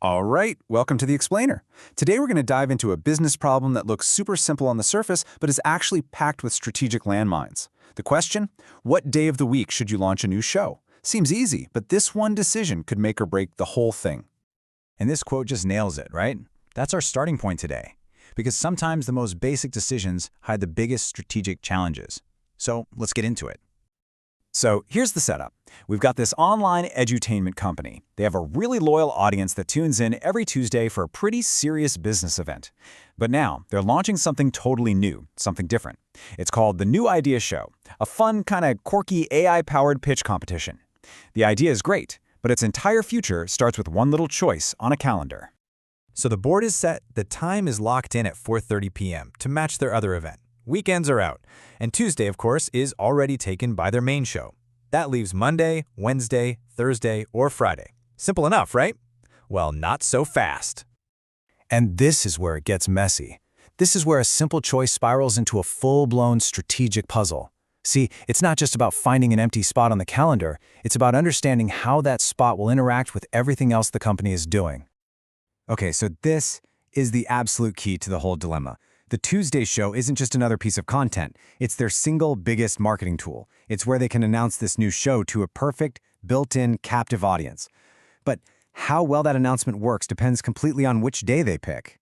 All right, welcome to The Explainer. Today we're going to dive into a business problem that looks super simple on the surface, but is actually packed with strategic landmines. The question? What day of the week should you launch a new show? Seems easy, but this one decision could make or break the whole thing. And this quote just nails it, right? That's our starting point today. Because sometimes the most basic decisions hide the biggest strategic challenges. So let's get into it. So here's the setup. We've got this online edutainment company. They have a really loyal audience that tunes in every Tuesday for a pretty serious business event. But now they're launching something totally new, something different. It's called the New Idea Show, a fun, kind of quirky AI-powered pitch competition. The idea is great, but its entire future starts with one little choice on a calendar. So the board is set, the time is locked in at 4:30 p.m. to match their other event. Weekends are out, and Tuesday, of course, is already taken by their main show. That leaves Monday, Wednesday, Thursday, or Friday. Simple enough, right? Well, not so fast. And this is where it gets messy. This is where a simple choice spirals into a full-blown strategic puzzle. See, it's not just about finding an empty spot on the calendar, it's about understanding how that spot will interact with everything else the company is doing. Okay, so this is the absolute key to the whole dilemma. The Tuesday show isn't just another piece of content. It's their single biggest marketing tool. It's where they can announce this new show to a perfect, built-in, captive audience. But how well that announcement works depends completely on which day they pick.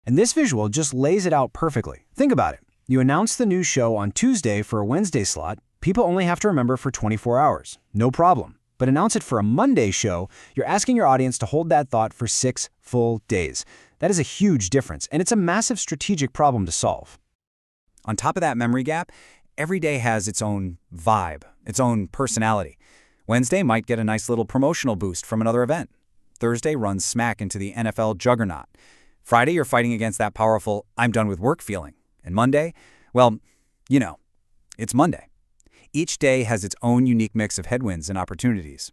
And this visual just lays it out perfectly. Think about it. You announce the new show on Tuesday for a Wednesday slot. People only have to remember for 24 hours. No problem. But announce it for a Monday show, you're asking your audience to hold that thought for 6 full days. That is a huge difference, and it's a massive strategic problem to solve. On top of that memory gap, every day has its own vibe, its own personality. Wednesday might get a nice little promotional boost from another event. Thursday runs smack into the NFL juggernaut. Friday, you're fighting against that powerful "I'm done with work" feeling. And Monday, well, it's Monday. Each day has its own unique mix of headwinds and opportunities.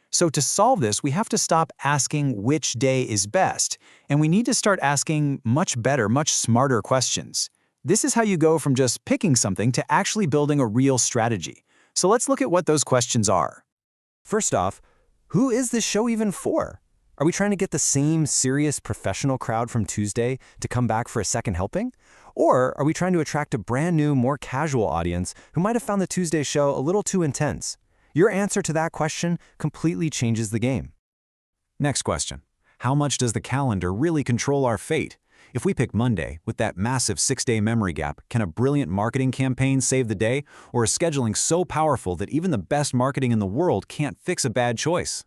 So to solve this, we have to stop asking which day is best, and we need to start asking much better, much smarter questions. This is how you go from just picking something to actually building a real strategy. So let's look at what those questions are. First off, who is this show even for? Are we trying to get the same serious professional crowd from Tuesday to come back for a second helping? Or are we trying to attract a brand new, more casual audience who might have found the Tuesday show a little too intense? Your answer to that question completely changes the game. Next question. How much does the calendar really control our fate? If we pick Monday, with that massive 6-day memory gap, can a brilliant marketing campaign save the day? Or is scheduling so powerful that even the best marketing in the world can't fix a bad choice?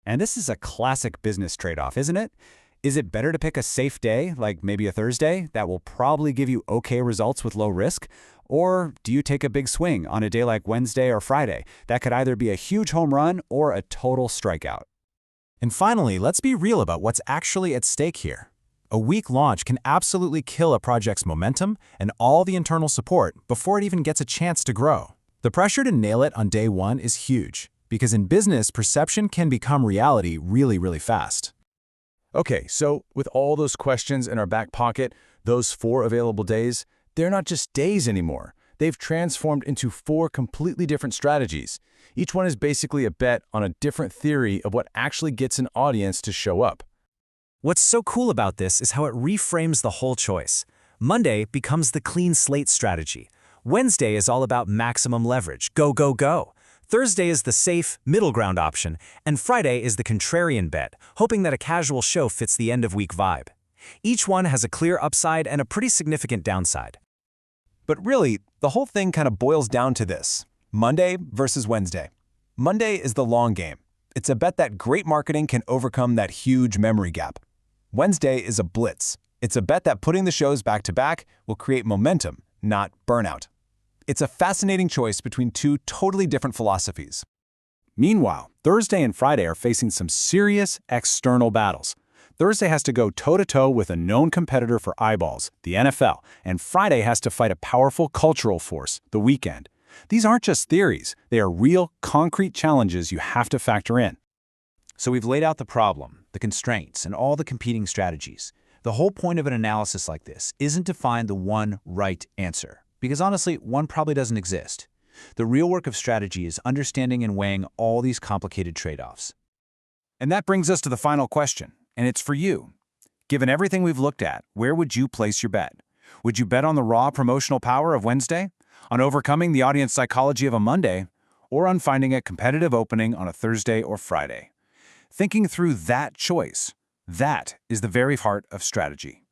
And this is a classic business trade-off, isn't it? Is it better to pick a safe day, like maybe a Thursday, that will probably give you okay results with low risk? Or do you take a big swing on a day like Wednesday or Friday that could either be a huge home run or a total strikeout? And finally, let's be real about what's actually at stake here. A weak launch can absolutely kill a project's momentum and all the internal support before it even gets a chance to grow. The pressure to nail it on day one is huge, because in business, perception can become reality really, really fast. Okay, so with all those questions in our back pocket, those 4 available days, they're not just days anymore. They've transformed into 4 completely different strategies. Each one is basically a bet on a different theory of what actually gets an audience to show up. What's so cool about this is how it reframes the whole choice. Monday becomes the clean slate strategy. Wednesday is all about maximum leverage, go, go, go. Thursday is the safe, middle ground option, and Friday is the contrarian bet, hoping that a casual show fits the end-of-week vibe. Each one has a clear upside and a pretty significant downside. But really, the whole thing kind of boils down to this: Monday versus Wednesday. Monday is the long game. It's a bet that great marketing can overcome that huge memory gap. Wednesday is a blitz. It's a bet that putting the shows back-to-back will create momentum, not burnout. It's a fascinating choice between 2 totally different philosophies. Meanwhile, Thursday and Friday are facing some serious external battles. Thursday has to go toe-to-toe with a known competitor for eyeballs, the NFL, and Friday has to fight a powerful cultural force, the weekend. These aren't just theories. They are real, concrete challenges you have to factor in. So we've laid out the problem, the constraints, and all the competing strategies. The whole point of an analysis like this isn't to find the one right answer, because honestly, one probably doesn't exist. The real work of strategy is understanding and weighing all these complicated trade-offs. And that brings us to the final question. And it's for you. Given everything we've looked at, where would you place your bet? Would you bet on the raw promotional power of Wednesday? On overcoming the audience psychology of a Monday? Or on finding a competitive opening on a Thursday or Friday? Thinking through that choice, that is the very heart of strategy.